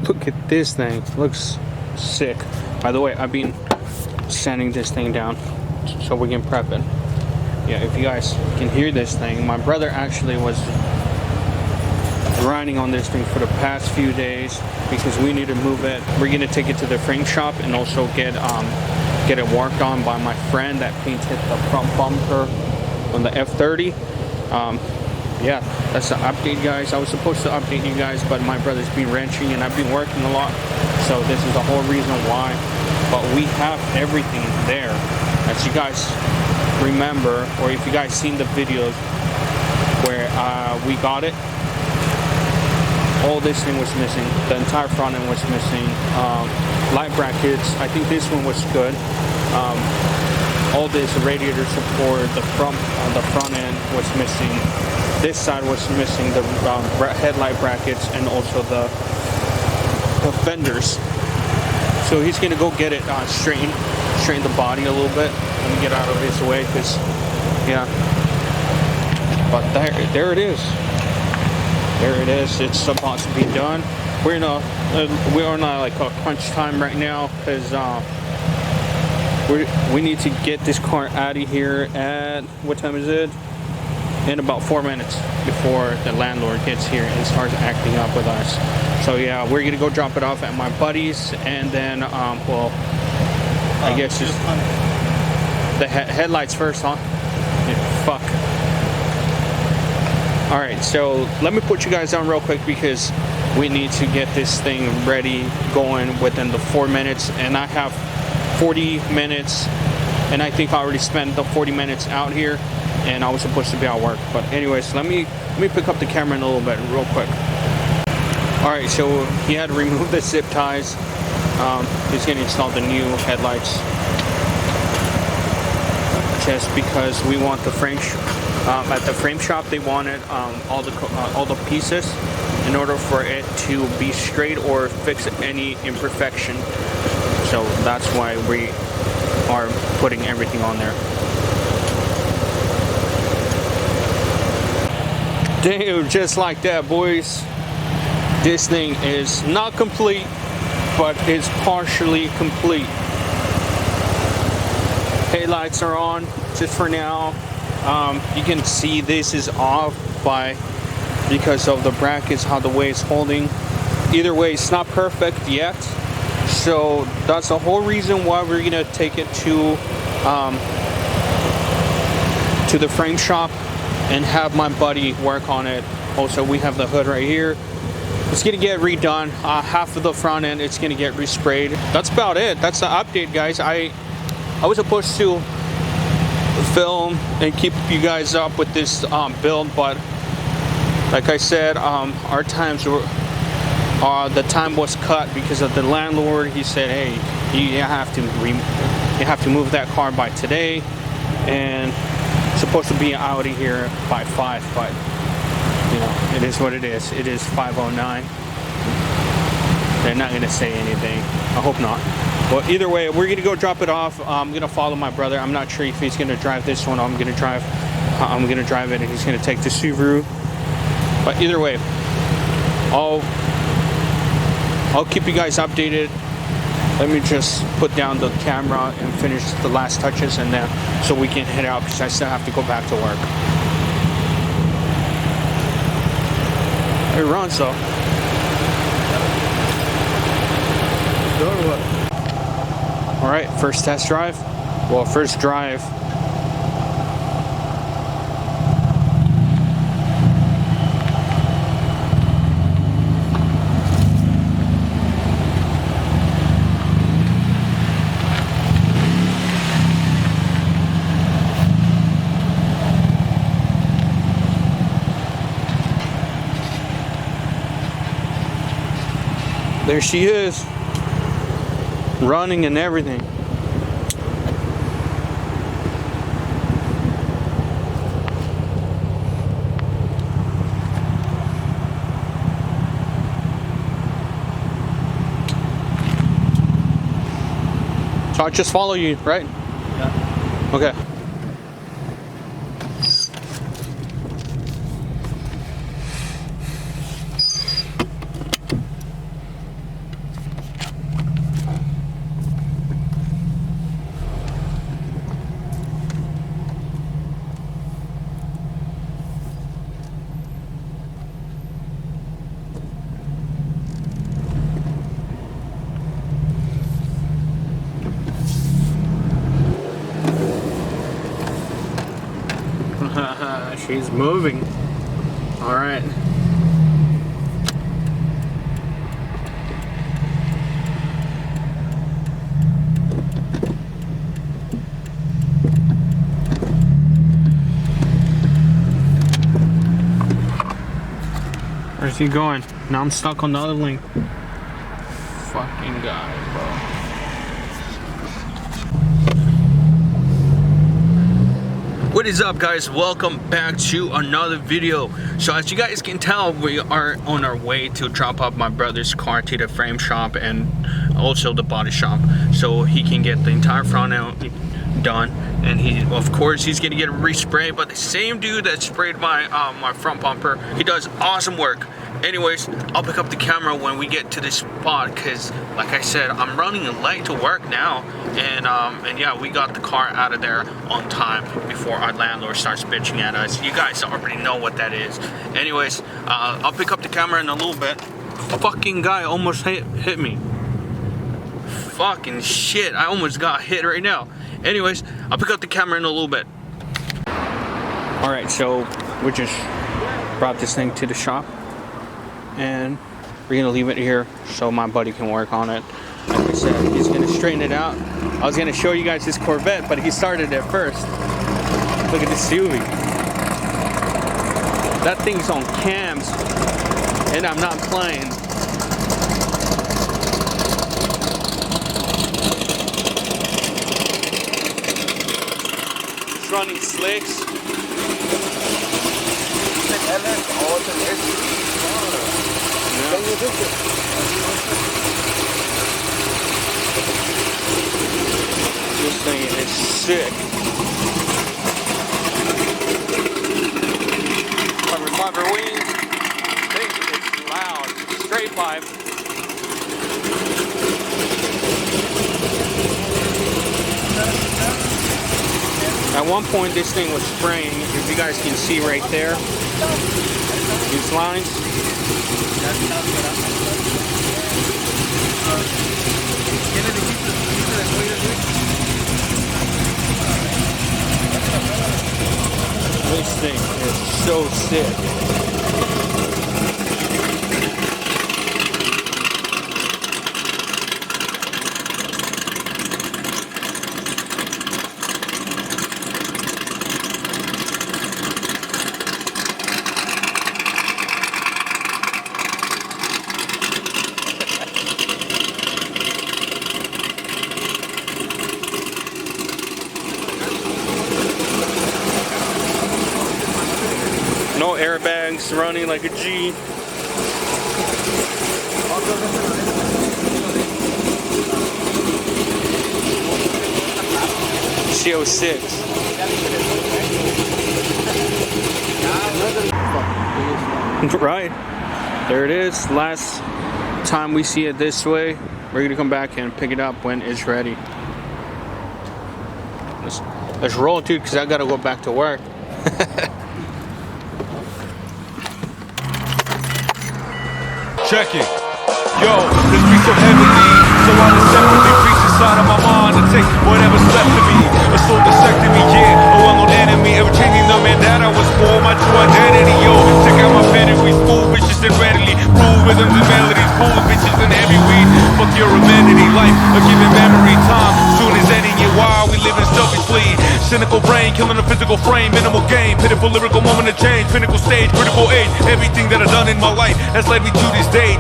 Look at this thing. Looks sick. By the way, I've been sanding this thing down so we can prep it. Yeah, if you guys can hear this thing, my brother actually was grinding on this thing for the past few days because we need to move it. We're gonna take it to the frame shop and also get it worked on by my friend that painted the front bumper on the F30. Yeah, that's the update, guys. I was supposed to update you guys, but my brother's been wrenching and I've been working a lot, so this is the whole reason why. But we have everything there, as you guys remember, or if you guys seen the videos where we got it. All this thing was missing. The entire front end was missing. Light brackets, I think this one was good. All this radiator support, the front end was missing. This side was missing the headlight brackets and also the fenders. So he's gonna go get it straighten the body a little bit. Let me get out of his way, because yeah. But there it is. There it is. It's about to be done. We're on like a crunch time right now, because we need to get this car out of here at, what time is it? In about 4 minutes before the landlord gets here and starts acting up with us. So yeah, we're gonna go drop it off at my buddy's, and then well, I guess just the headlights first, huh? Yeah, fuck. All right, so let me put you guys on real quick because we need to get this thing ready, going within the 4 minutes, and I have 40 minutes, and I think I already spent the 40 minutes out here, and I was supposed to be at work. But anyways, let me pick up the camera in a little bit real quick. All right, so he had to remove the zip ties. He's gonna install the new headlights, just because we want the frame at the frame shop. They wanted all the pieces in order for it to be straight or fix any imperfection. So that's why we are putting everything on there. Damn, just like that, boys. This thing is not complete, but it's partially complete. Headlights are on just for now. You can see this is off because of the brackets, how the way it's holding. Either way, it's not perfect yet. So that's the whole reason why we're gonna take it to the frame shop and have my buddy work on it. Also, we have the hood right here. It's gonna get redone. Half of the front end, it's gonna get resprayed. That's about it. That's the update, guys. I was supposed to film and keep you guys up with this build, but like I said, our times were the time was cut because of the landlord. He said, hey, you have to move that car by today, and supposed to be out of here by 5, but you know, it is what it is. It is 5:09. They're not gonna say anything. I hope not. Well, either way, we're gonna go drop it off. I'm gonna follow my brother. I'm not sure if he's gonna drive this one. I'm gonna drive it, and he's gonna take the Subaru. But either way, I'll keep you guys updated. Let me just put down the camera and finish the last touches, and then so we can head out because I still have to go back to work. It runs though. Doing what? All right, first test drive. Well, first drive. There she is, running and everything. So I'll just follow you, right? Yeah. Okay. She's moving. All right. Where's he going? Now I'm stuck on the other link. Fucking guy, bro. What is up, guys? Welcome back to another video. So as you guys can tell, we are on our way to drop off my brother's car to the frame shop and also the body shop, so he can get the entire front end done. And of course he's gonna get a respray, but the same dude that sprayed my my front bumper, he does awesome work. Anyways, I'll pick up the camera when we get to this spot, because like I said, I'm running late to work now, and yeah, we got the car out of there on time before our landlord starts bitching at us. You guys already know what that is. Anyways, I'll pick up the camera in a little bit. Fucking guy almost hit me. Fucking shit, I almost got hit right now. Anyways, I'll pick up the camera in a little bit. Alright, so we just brought this thing to the shop, and we're gonna leave it here so my buddy can work on it. Like I said, he's gonna straighten it out. I was gonna show you guys his Corvette, but he started it first. Look at this SUV. That thing's on cams, and I'm not playing. It's running slicks. This thing is sick. Carbon wings. It's loud. Straight pipe. At one point this thing was spraying, if you guys can see right there. These lines. This thing is so sick. No airbags, running like a G. CO6. Right. There it is. Last time we see it this way. We're gonna come back and pick it up when it's ready. Let's roll, dude, because I gotta go back to work. Check it. Yo, this beat so heavily, so I deceptively reach inside of my mind and take whatever's left of me. A soul dissected me, yeah, a well-known enemy, ever changing the man that I was for, my true identity, yo. Check out my pedigree, full bitches and readily, rule rhythms and melodies, full bitches and heavy weed. Fuck your amenity, life, a given memory, time soon is ending it while we live in selfishly. Cynical brain, killing a physical frame, minimal gain, pitiful lyrical moment of change, pinnacle stage, critical age. Everything that I've done in my life has led me to this day.